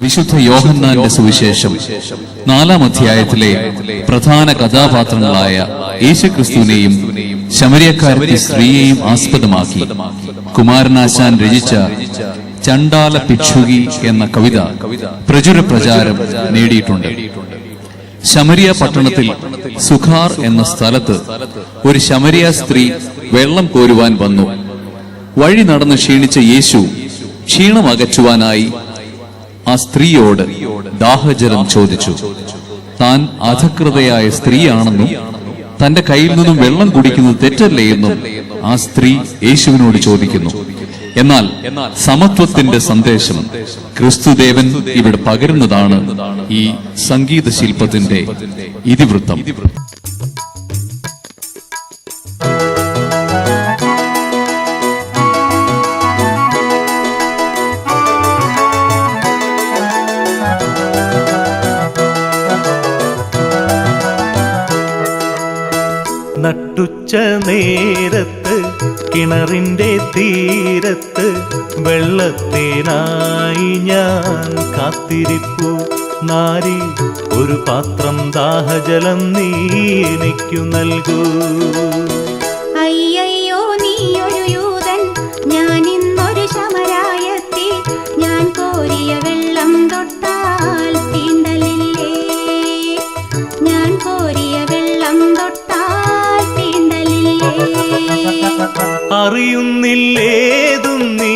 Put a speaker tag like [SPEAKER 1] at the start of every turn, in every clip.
[SPEAKER 1] വിശുദ്ധ യോഹന്നാന്റെ സുവിശേഷം 4-ാം അധ്യായത്തിലെ പ്രധാന കഥാപാത്രങ്ങളായ യേശുക്രിസ്തുവിനെയും ശമര്യക്കാരത്തി സ്ത്രീയെയും ആസ്പദമാക്കി കുമാരനാശാൻ രചിച്ച ചണ്ടാല ഭിക്ഷുകി എന്ന കവിത പ്രചുര പ്രചാരം നേടിയിട്ടുണ്ട്. ശമരിയ പട്ടണത്തിൽ സുഖാർ എന്ന സ്ഥലത്ത് ഒരു ശമരിയ സ്ത്രീ വെള്ളം കോരുവാൻ വന്നു. വഴി നടന്ന് ക്ഷീണിച്ച യേശു ക്ഷീണം അകറ്റുവാനായി ആ സ്ത്രീയോട് ദാഹജലം ചോദിച്ചു. താൻ അധകൃതയായ സ്ത്രീയാണെന്നും തന്റെ കയ്യിൽ നിന്നും വെള്ളം കുടിക്കുന്നത് തെറ്റല്ലേ എന്നും ആ സ്ത്രീ യേശുവിനോട് ചോദിക്കുന്നു. എന്നാൽ സമത്വത്തിന്റെ സന്ദേശം ക്രിസ്തുദേവൻ ഇവിടെ പകരുന്നതാണ് ഈ സംഗീത ശില്പത്തിന്റെ ഇതിവൃത്തം.
[SPEAKER 2] നട്ടുച്ച നേരത്ത് കിണറിന്റെ തീരത്ത് വെള്ളത്തേനായി ഞാൻ കാത്തിരിപ്പു. നാരി ഒരു പാത്രം ദാഹജലം നീ എനിക്കു നൽകൂ.
[SPEAKER 3] അയ്യയ്യോ നീയൊരു യൂതൻ, ഞാൻ ഇന്നൊരു ശമരായത്തി. ഞാൻ കോരിയ വെള്ളം തൊട്ടാൽ തീണ്ടലില്ലേ? ഞാൻ കോരിയ വെള്ളം തൊട്ടാൽ തീണ്ടലില്ലേ?
[SPEAKER 2] അറിയുന്നില്ലേതും നീ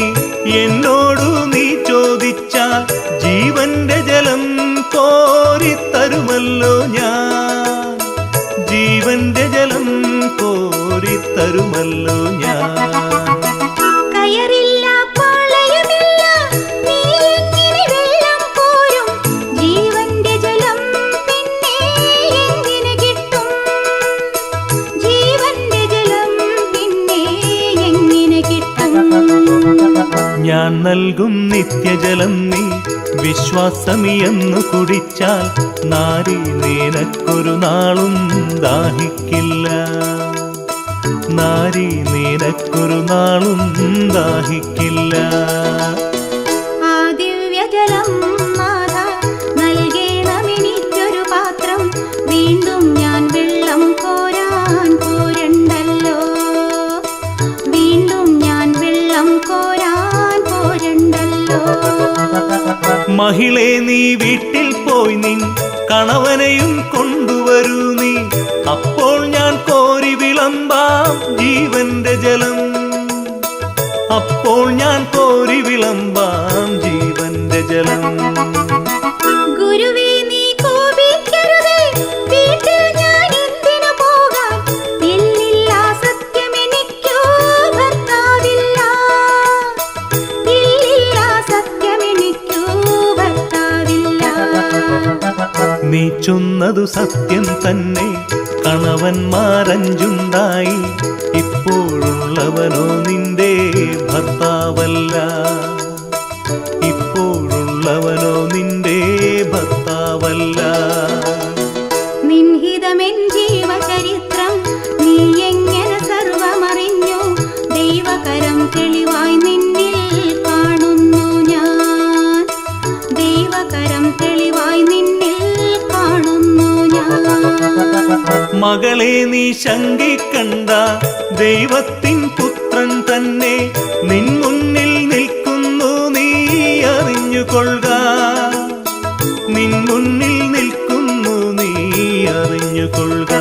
[SPEAKER 2] എന്നോടു നീ ചോദിച്ചാൽ ജീവന്റെ ജലം കോരിത്തരുമല്ലോ ഞാൻ. ജീവന്റെ ജലം കോരിത്തരുമല്ലോ ഞാൻ.
[SPEAKER 3] കയറില്ല പാളയമില്ല, നീ എങ്ങനെ വെള്ളം കോരും? ജീവന്റെ ജലം പിന്നെ എങ്ങനെ കിട്ടും? ജീവന്റെ ജലം പിന്നെ എങ്ങനെ കിട്ടും?
[SPEAKER 2] ഞാൻ നൽകും നിത്യജലം നീ വിശ്വാസമിയെന്നു കുടിച്ചാൽ നാരി നിനക്കൊരു നാളും ദാഹിക്കില്ല. നാരി നിനക്കൊരു നാളും ദാഹിക്കില്ല.
[SPEAKER 3] ആ ദിവ്യജലം നാഥ നൽകേണമെനിക്കൊരു പാത്രം. വീണ്ടും ഞാൻ വെള്ളം കോരാൻ പോരണ്ടല്ലോ. വീണ്ടും ഞാൻ വെള്ളം കോരാൻ പോരണ്ടല്ലോ.
[SPEAKER 2] മഹിളെ നീ വീട്ടിൽ പോയി നിൻ കണവനെയും കൊണ്ടുവരൂ നീ. അപ്പോൾ ഞാൻ കോരി വിളമ്പാം ജീവന്റെ ജലം. അപ്പോൾ ഞാൻ കോരി വിളമ്പാം ജീവന്റെ ജലം.
[SPEAKER 3] ഗുരുവേ നീ കോപിക്കരുതേ, വീട്ടിൽ ഞാൻ എന്തിനു പോകാൻ? ഇല്ലില്ല സത്യമെനിക്കോ ഭർത്താവില്ല. ഇല്ലില്ല സത്യമെനിക്കോ ഭർത്താവില്ല.
[SPEAKER 2] നീ ചൊന്നതു സത്യം തന്നെ, കണവന്മാരഞ്ചുണ്ടായി. ഇപ്പോഴുള്ളവനോ നിന്റെ ഭർത്താവല്ല. ഇപ്പോഴുള്ളവനോ നിന്റെ ഭർത്താവല്ല.
[SPEAKER 3] നിൻഹിതമെൻ ജീവചരിത്രം നീ എങ്ങനെ സർവമറിഞ്ഞു? ദൈവകരം തെളിവായി നിന്നിൽ കാണുന്നു ഞാൻ. ദൈവകരം തെളിവായി നിന്നിൽ കാണുന്നു ഞാൻ.
[SPEAKER 2] മകളെ നീ ശങ്കിക്കണ്ട, ദൈവത്തിൻ പുത്രൻ തന്നെ നിൻ മുന്നിൽ നിൽക്കുന്നു, നീ അറിഞ്ഞുകൊള്ളുക. നിൻ മുന്നിൽ നിൽക്കുന്നു, നീ അറിഞ്ഞുകൊള്ളുക.